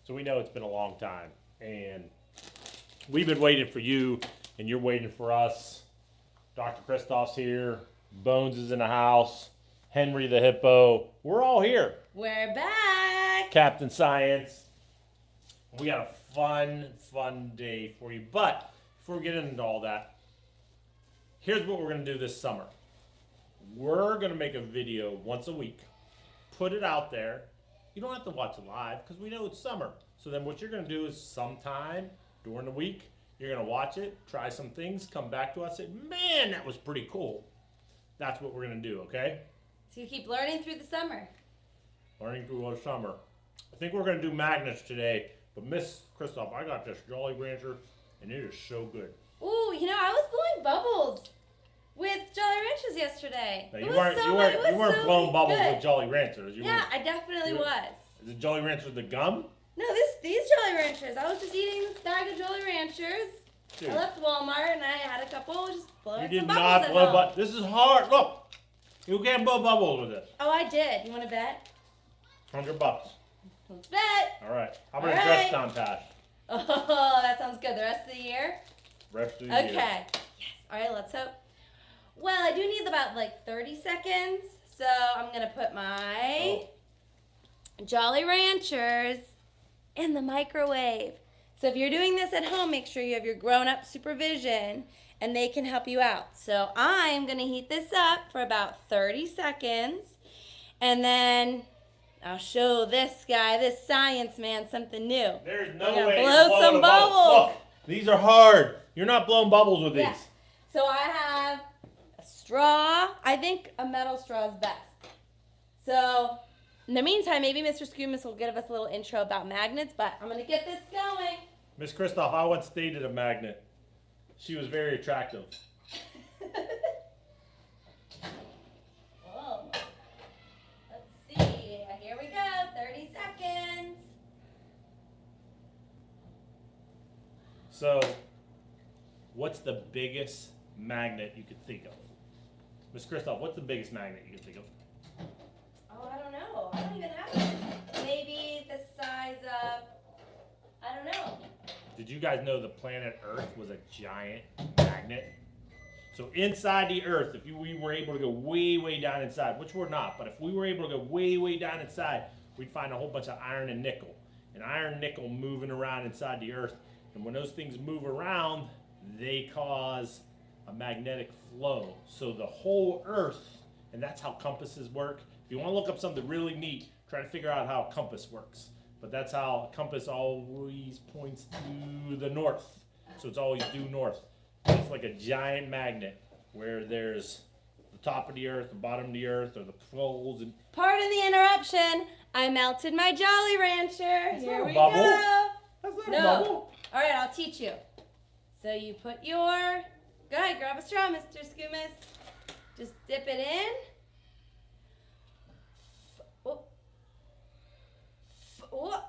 So we know it's been a long time. And we've been waiting for you, and you're waiting for us. Dr. Christoph's here. Bones is in the house. Henry the Hippo. We're all here. We're back. Captain Science. We got a fun day for you. But before we get into all that, here's what we're going to do this summer. We're going to make a video once a week. Put it out there. You don't have to watch it live because we know it's summer. So then what you're going to do is sometime during the week, you're going to watch it, try some things, come back to us, say, man, that was pretty cool. That's what we're going to do, okay? So you keep learning through the summer. Learning through the summer. I think we're going to do magnets today. But Miss Christoph, I got this Jolly Rancher, and it is so good. Ooh, you know, I was blowing bubbles with Jolly Ranchers yesterday. Now, you weren't blowing bubbles with Jolly Ranchers. I definitely was. Is it Jolly Ranchers the gum? No, these Jolly Ranchers. I was just eating a bag of Jolly Ranchers. Dude. I left Walmart and I had a couple, just blowing You some did bubbles not blow bubbles. This is hard. Look, you can't blow bubbles with this. Oh, I did. You want to bet? $100. Let's bet. All right. How about a dress contest? Oh, that sounds good. The rest of the year? Rest of the year. Okay. Yes. All right, let's hope. Well, I do need about like 30 seconds. So I'm going to put my Jolly Ranchers in the microwave. So if you're doing this at home, make sure you have your grown-up supervision and they can help you out. So I'm going to heat this up for about 30 seconds and then I'll show this guy, this science man, something new. There's no way blow some bubbles. Look, these are hard. You're not blowing bubbles with these. So I have a straw. I think a metal straw is best. So in the meantime, maybe Mr. Skumas will give us a little intro about magnets, but I'm going to get this going. Miss Christoph, I once dated a magnet. She was very attractive. Whoa. Let's see. Here we go. 30 seconds. So, what's the biggest magnet you could think of? Miss Christoph, what's the biggest magnet you could think of? Oh, I don't know. I don't even have it. Maybe the size of, I don't know. Did you guys know the planet Earth was a giant magnet? So inside the Earth, if we were able to go way down inside, which we're not, but if we were able to go way down inside, we'd find a whole bunch of iron and nickel. And iron and nickel moving around inside the Earth. And when those things move around, they cause a magnetic flow. So the whole Earth, and that's how compasses work. If you want to look up something really neat, try to figure out how a compass works. But that's how a compass always points to the north. So it's always due north. It's like a giant magnet where there's the top of the Earth, the bottom of the Earth, or the poles. And pardon the interruption. I melted my Jolly Rancher. That's Here not a we bubble. go. That's not No. a bubble. All right, I'll teach you. So you put your, go ahead, grab a straw, Mr. Skumas. Just dip it in. Oh. Oh.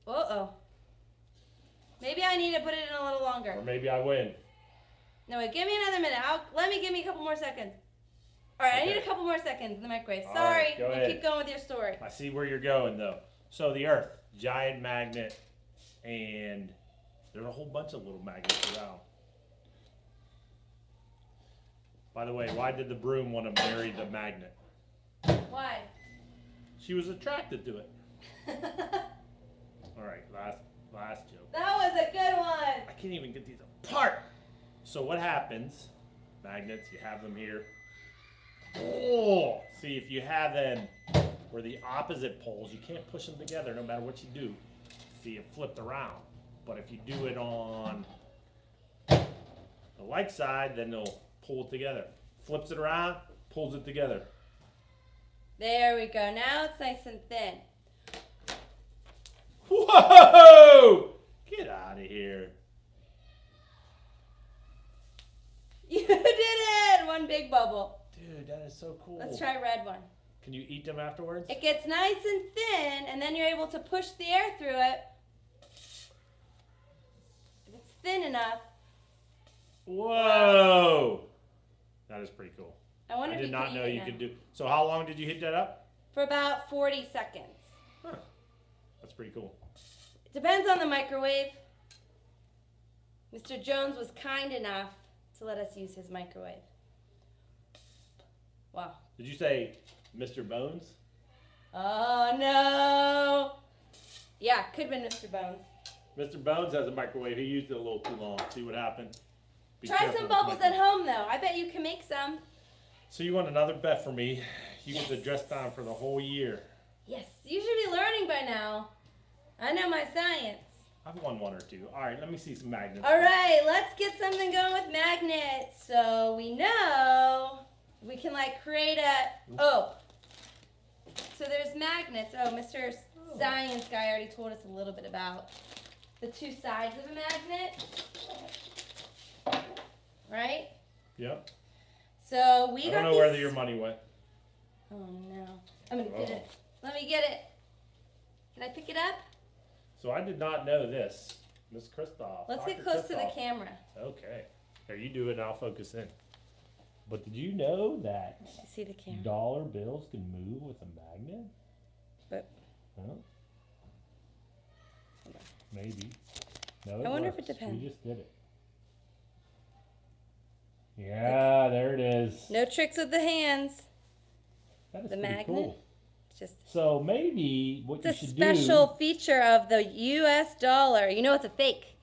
Uh-oh. Maybe I need to put it in a little longer. Or maybe I win. No, wait, give me another minute. Give me a couple more seconds. All right, Okay. I need a couple more seconds in the microwave. All Sorry, right, go you ahead. keep going with your story. I see where you're going, though. So the Earth, giant magnet, and there's a whole bunch of little magnets around. By the way, why did the broom want to marry the magnet? Why? She was attracted to it. All right, last joke. That was a good one. I can't even get these apart. So what happens? Magnets, you have them here. Oh, see, if you have them where the opposite poles, you can't push them together no matter what you do. See, it flipped around. But if you do it on the like side, then they'll pull it together. Flips it around, pulls it together. There we go. Now it's nice and thin. Whoa! Get out of here. You did it! One big bubble. Dude, that is so cool. Let's try red one. Can you eat them afterwards? It gets nice and thin, and then you're able to push the air through it. If it's thin enough. Whoa! That is pretty cool. I wonder I if did you not could know eat it you now. could do. So how long did you heat that up? For about 40 seconds. Huh. That's pretty cool. Depends on the microwave. Mr. Jones was kind enough to let us use his microwave. Wow. Did you say Mr. Bones? Oh, no. Yeah, could have been Mr. Bones. Mr. Bones has a microwave. He used it a little too long. See what happened? Be Try careful some with bubbles microwave. at home, though. I bet you can make some. So you want another bet for me? You Yes. get the dress down for the whole year. Yes, you should be learning by now. I know my science. I've won one or two. All right, let me see some magnets. All right, let's get something going with magnets. So we know we can like create a, oh. So there's magnets. Oh, Mr. Science guy already told us a little bit about the two sides of a magnet. Right? Yep. So we I got don't know these. where your money went. Oh no. I'm gonna get it. Let me get it. Can I pick it up? So I did not know this. Miss Kristoff. Let's Dr. get close to the Kristoff. camera. Okay. Here, you do it and I'll focus in. But did you know that I see the camera. dollar bills can move with a magnet? But Huh? Maybe. No, I wonder if works. it depends. We just did it. Yeah, there it is. no tricks with the hands. That is The pretty magnet? cool. It's just So maybe what you it's a should special do. feature of the US dollar. You know it's a fake.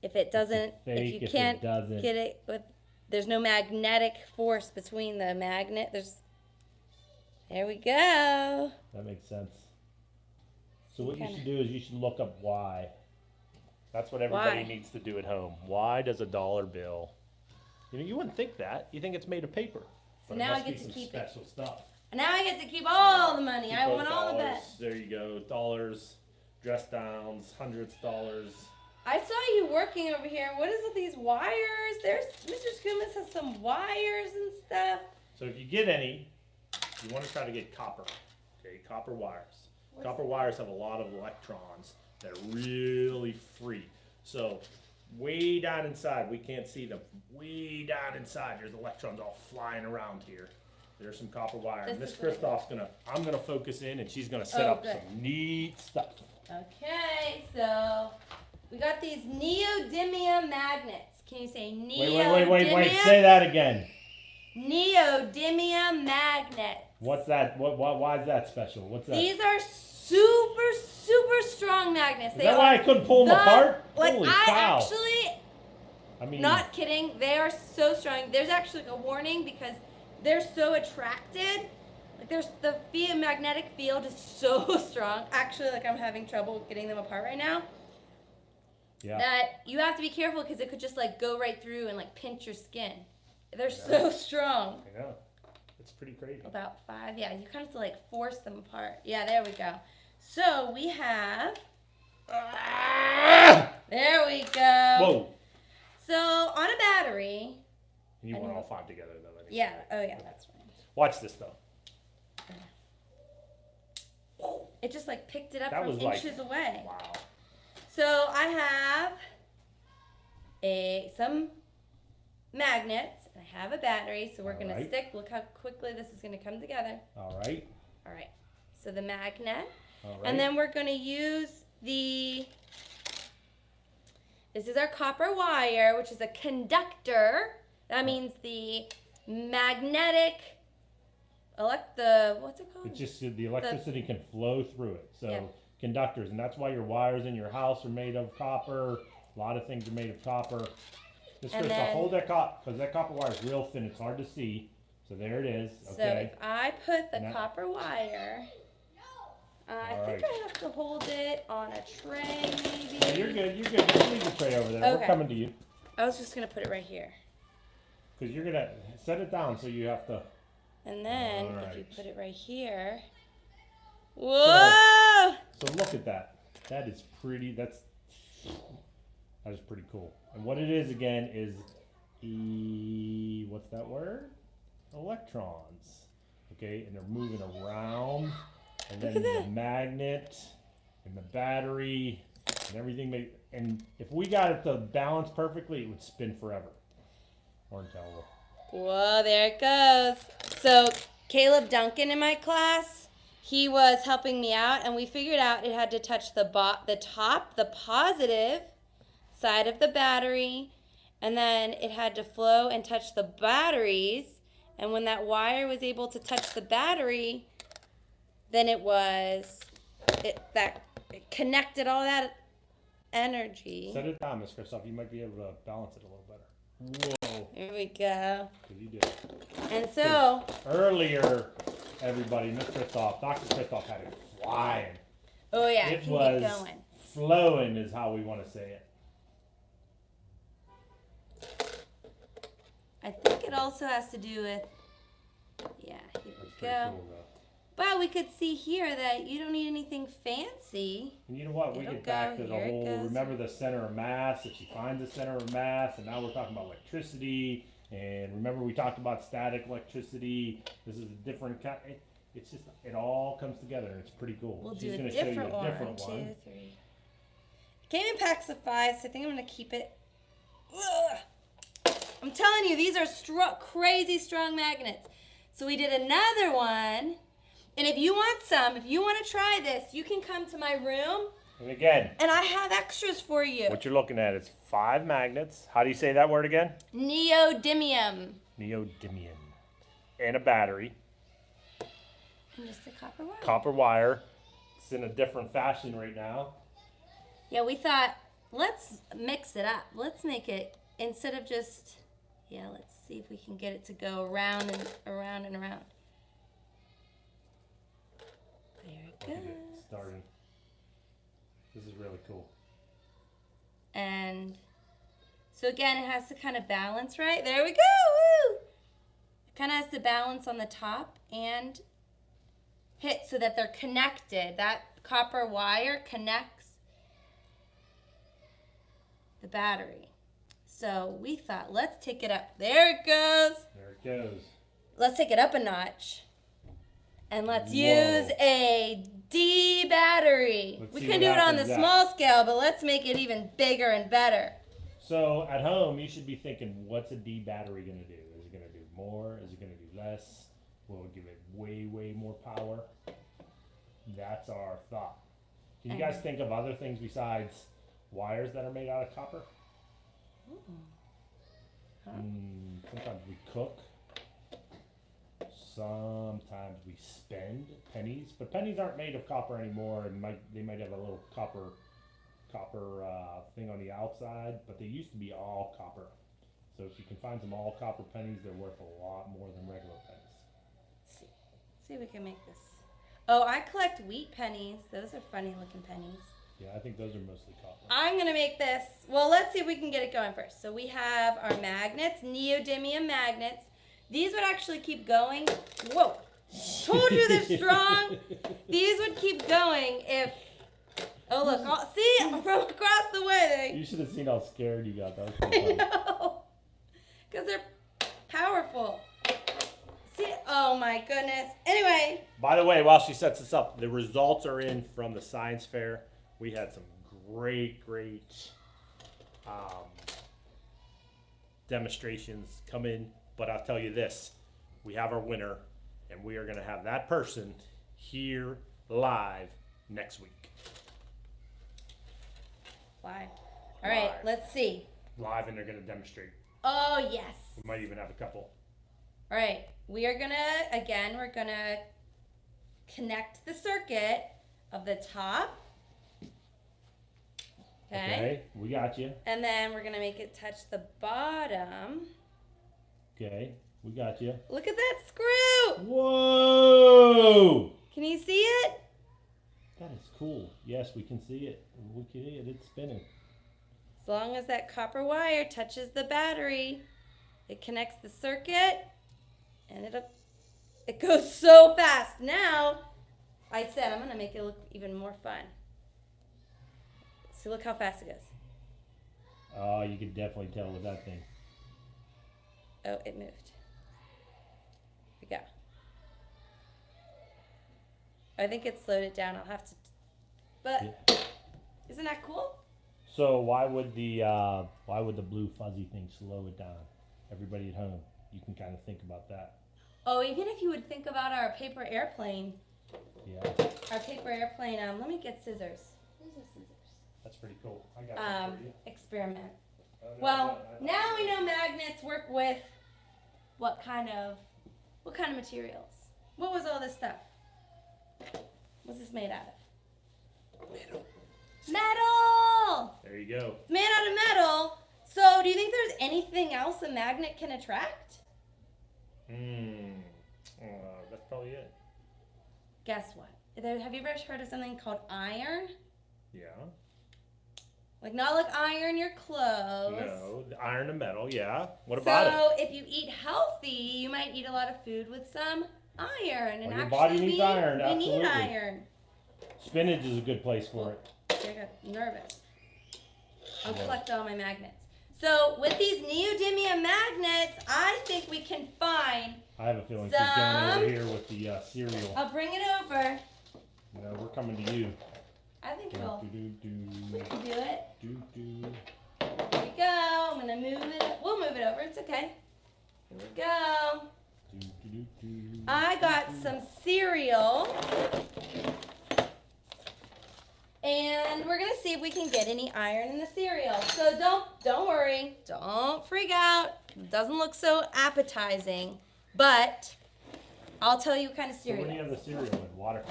If it doesn't fake if you if it can't doesn't. get it with there's no magnetic force between the magnet. There we go. That makes sense. So what you Kinda- should do is you should look up why. That's what everybody Why? needs to do at home. Why does a dollar bill? You know, you wouldn't think that. You think it's made of paper. But now it I must get be to some keep it. special stuff. And now I get to keep all the money. Keep I those want all the dollars. best. There you go. Dollars, dress downs, hundreds of dollars. I saw you working over here. What is with these wires? There's Mr. Skumas has some wires and stuff. So if you get any, you want to try to get copper. Okay, copper wires. Copper wires have a lot of electrons that are really free. So way down inside, we can't see them. Way down inside, there's electrons all flying around here. There's some copper wire. And This Miss is what Kristoff's I'm gonna focus in, and she's gonna set Oh, up good. some neat stuff. Okay, so we got these neodymium magnets. Can you say Wait. Say that again. Neodymium magnets. What's that? Why is that special? What's that? These are super, super strong magnets. Is that why I couldn't pull them apart? Like Holy I cow. actually, I mean, not kidding, they are so strong. There's actually a warning because they're so attracted. Like the magnetic field is so strong. Actually, like I'm having trouble getting them apart right now. yeah. That you have to be careful because it could just like go right through and like pinch your skin. They're so strong. I know. It's pretty crazy. About 5, yeah. You kind of have to like force them apart. Yeah, there we go. So we have. There we go. Whoa. So on a battery. You want all 5 together though. anyway. Yeah. Oh yeah, that's right. Watch this though. It just like picked it up That from was like- inches away. Wow. So I have some magnets. I have a battery. So we're gonna Alright. stick. Look how quickly this is gonna come together. All right. All right. So the magnet. All right. And then we're going to use this is our copper wire, which is a conductor. That means the magnetic, what's it called? it's just the electricity can flow through it. So Yeah. conductors, and that's why your wires in your house are made of copper. A lot of things are made of copper. Just And Krista, then- hold that because that copper wire is real thin. It's hard to see. So there it is. So Okay. if I put the Now- copper wire, I All think right. I have to hold it on a tray maybe. Yeah, you're good. You're good. Just leave the tray over there. We're Okay. coming to you I was just going to put it right here. because you're gonna set it down. So you have to. And then if you Alright. put it right here. Whoa! So look at that. That is pretty. That is pretty cool. And what it is again is what's that word? Electrons. Okay, and they're moving around, and then Look at the that. magnet and the battery and everything. And if we got it to balance perfectly, it would spin forever. Or until Whoa, there it goes. So Caleb Duncan in my class, he was helping me out, and we figured out it had to touch the top, the positive side of the battery, and then it had to flow and touch the batteries. And when that wire was able to touch the battery, then it connected all that energy. Set it down, Miss Kristoff. You might be able to balance it a little better. Whoa. There we go. You did. And so Earlier, everybody, Miss Kristoff, Dr. Kristoff had it flying. oh yeah, It can was get going. flowing is how we want to say it. I think it also has to do with, yeah, here That's we pretty go. cool, though. But we could see here that you don't need anything fancy. And you know what? We It'll get back go, to the here it whole, goes. remember the center of mass, if she finds the center of mass, and now we're talking about electricity, and remember we talked about static electricity, this is a different kind, it's just, it all comes together, and it's pretty cool. We'll She's do gonna a show you different one. a different 1, one. 2, 3. It came in packs of 5, so I think I'm going to keep it. Ugh. I'm telling you, these are crazy strong magnets. So we did another one. And if you want to try this, you can come to my room. And again, And I have extras for you. what you're looking at is 5 magnets. How do you say that word again? Neodymium. Neodymium. And a battery. And just a copper wire. Copper wire. It's in a different fashion right now. Yeah, we thought, let's mix it up. Let's make it, instead of just, yeah, let's see if we can get it to go around and around and around. There it Look at it goes. starting. This is really cool. And so again, it has to kind of balance, right? There we go. Woo! It kind of has to balance on the top and hit so that they're connected. That copper wire connects the battery. So we thought, let's take it up. There it goes. There it goes. Let's take it up a notch. And let's Whoa. use a D battery. Let's We see can what do it on the happens small scale, but let's make it even bigger and better. So at home, you should be thinking, what's a D battery going to do? Is it going to do more? Is it going to do less? Will it give it way, way more power? That's our thought. Can you guys think of other things besides wires that are made out of copper? Sometimes we cook. Sometimes we spend pennies, but pennies aren't made of copper anymore, and they might have a little copper thing on the outside, but they used to be all copper. So if you can find some all copper pennies, they're worth a lot more than regular pennies. Let's see if we can make this. Oh, I collect wheat pennies. Those are funny looking pennies. Yeah, I think those are mostly copper. I'm going to make this. Well, let's see if we can get it going first. So we have our magnets, neodymium magnets. These would actually keep going. Whoa. Told you they're strong. These would keep going if... Oh, look. See? From across the way. You should have seen how scared you got. That was I pretty funny. know. Because they're powerful. See? Oh, my goodness. Anyway. By the way, while she sets this up, the results are in from the science fair. We had some great demonstrations come in. But I'll tell you this, we have our winner, and we are going to have that person here live next week. Live. All right, Live. let's see. Live, and they're going to demonstrate. Oh, yes. We might even have a couple. All right, we are gonna, again, we're gonna connect the circuit of the top. Okay. We got you. And then we're gonna make it touch the bottom. Okay, we got you. Look at that screw. Whoa! Can you see it? That is cool. Yes, we can see it. We can see it. It's spinning. As long as that copper wire touches the battery, it connects the circuit, and it goes so fast. Now, I said I'm gonna make it look even more fun. So look how fast it goes. Oh, you can definitely tell with that thing. Oh, it moved. Here we go. I think it slowed it down. I'll have to, but Yeah. Isn't that cool? So why would the blue fuzzy thing slow it down? Everybody at home, you can kind of think about that. Oh, even if you would think about our paper airplane, Yeah. Our paper airplane. Let me get scissors. Where's the scissors? That's pretty cool. I got that for you. Experiment. Oh, no, Well, no, now we know magnets work with what kind of materials? What was all this stuff? What's this made out of? Metal. Metal! There you go. It's made out of metal. So, do you think there's anything else a magnet can attract? That's probably it. Guess what? Have you ever heard of something called iron? Yeah. Like, not like iron your clothes. No, the iron and metal. Yeah. What about it? So, if you eat healthy, you might eat a lot of food with some iron. And Well, your actually, body needs iron, we absolutely. need iron. Spinach is a good place for it. I got nervous. I'll collect all my magnets. So, with these neodymium magnets, I think we can find. I have a feeling she's going over here with the cereal. I'll bring it over. No, we're coming to you. I think we can do it. Do. Here we go. I'm gonna move it. We'll move it over. It's okay. Here we go. I got some cereal. And we're gonna see if we can get any iron in the cereal. So don't worry. Don't freak out. It doesn't look so appetizing. But I'll tell you what kind of So cereal. what do you have the cereal in? Water.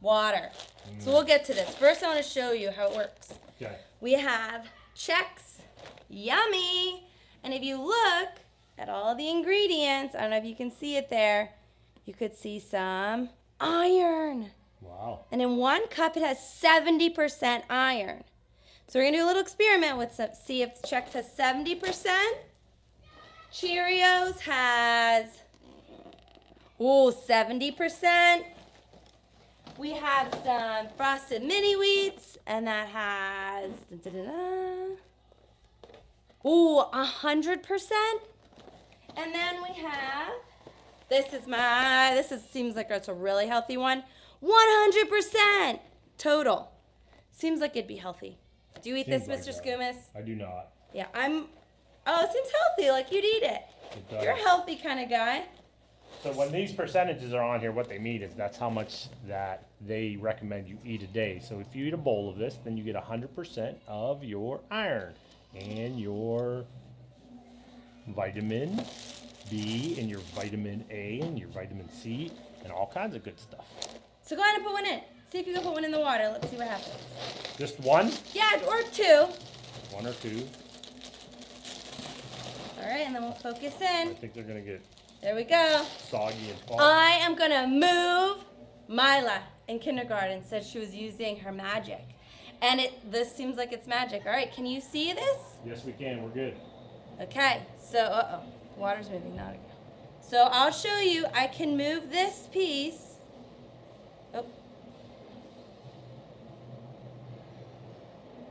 Water. So we'll get to this. First I want to show you how it works. Okay. We have Chex. Yummy. And if you look at all the ingredients, I don't know if you can see it there, you could see some iron. Wow. And in one cup it has 70% iron. So we're going to do a little experiment with some, see if Chex has 70%. Cheerios has 70%. We have some Frosted Mini Wheats, and that has 100%. And then we have, seems like it's a really healthy one, 100% total. Seems like it'd be healthy. Do you eat Seems this, like Mr. that. Skumas? I do not. Yeah, it seems healthy, like you'd eat it. It does. You're a healthy kind of guy. So when these percentages are on here, what they mean is that's how much that they recommend you eat a day. So if you eat a bowl of this, then you get 100% of your iron and your vitamin B and your vitamin A and your vitamin C and all kinds of good stuff. So go ahead and put one in. See if you can put one in the water. Let's see what happens. Just one? Yeah, or two. One or two. All right, and then we'll focus I in. think they're going to get There we go. soggy and fall. I am going to move. Mila in kindergarten said she was using her magic. And this seems like it's magic. All right, can you see this? Yes, we can. We're good. Okay, so, water's moving, not again. So I'll show you, I can move this piece. Oh.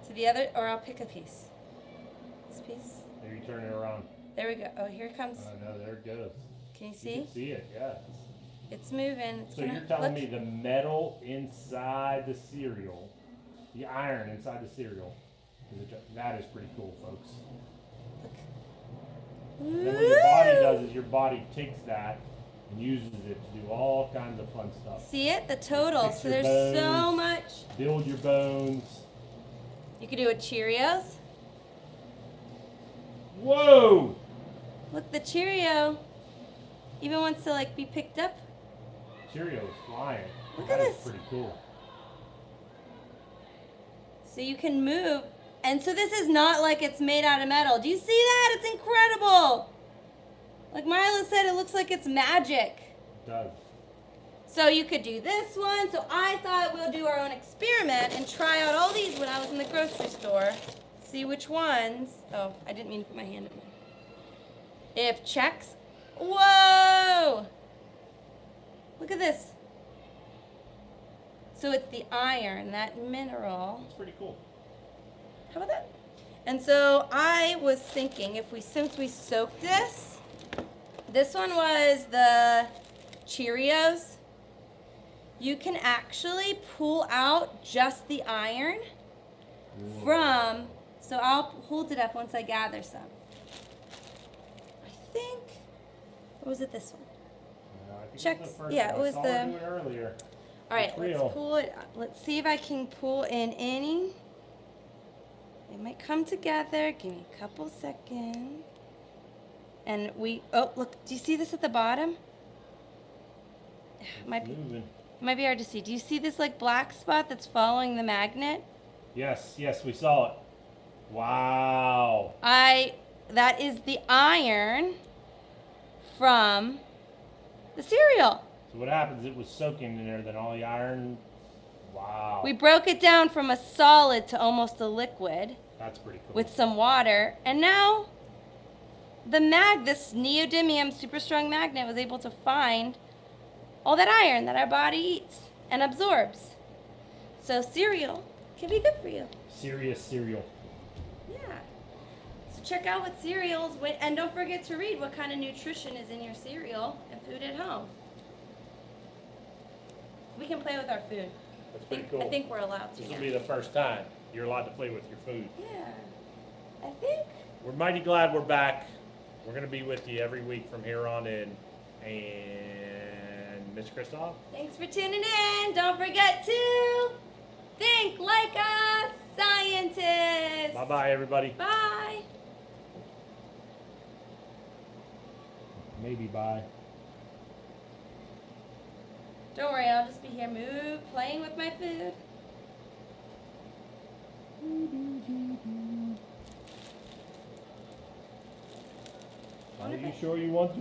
To the other, or I'll pick a piece. This piece. Maybe turn it around. There we go. Oh, here it comes. Oh, no, there it goes. Can you You see? can see it, yeah. It's moving. It's So gonna, you're telling look. me the metal inside the cereal, the iron inside the cereal, that is pretty cool, folks. Then what your body does is your body takes that and uses it to do all kinds of fun stuff. See it? The total. Fix So your there's so bones. much. Build your bones. You could do it Cheerios. Whoa! Look, the Cheerio even wants to like be picked up. Cheerios flying. Look That at is this. pretty cool. So you can move. And so this is not like it's made out of metal. Do you see that? It's incredible. Like Mila said, it looks like it's magic. It does. So you could do this one. So I thought we'll do our own experiment and try out all these when I was in the grocery store. See which ones. Oh, I didn't mean to put my hand in there. If Chex. Whoa! Look at this. So it's the iron, that mineral. It's pretty cool. How about that? And so I was thinking since we soaked this one was the Cheerios. You can actually pull out just the iron from, so I'll hold it up once I gather some. I think, or was it this one? I think Chex, it was the first yeah, one. it was I saw her the- do it earlier. All right, It's real. let's pull it. Let's see if I can pull in any. They might come together. Give me a couple seconds. And oh, look, do you see this at the bottom? It might be hard to see. Do you see this like black spot that's following the magnet? Yes, we saw it. Wow. That is the iron from the cereal. So what happens, it was soaking in there, then all the iron, wow. We broke it down from a solid to almost a liquid. That's pretty cool. With some water, and now this neodymium super strong magnet was able to find all that iron that our body eats and absorbs. So cereal can be good for you. Serious cereal. Yeah. So check out what cereals, and don't forget to read what kind of nutrition is in your cereal and food at home. We can play with our food. That's pretty cool. I think we're allowed to. This will be the first time you're allowed to play with your food. Yeah. I think. We're mighty glad we're back. We're going to be with you every week from here on in. And Miss Kristoff? Thanks for tuning in. Don't forget to think like a scientist. Bye-bye, everybody. Bye. Maybe bye. Don't worry, I'll just be here playing with my food. Are you sure you want to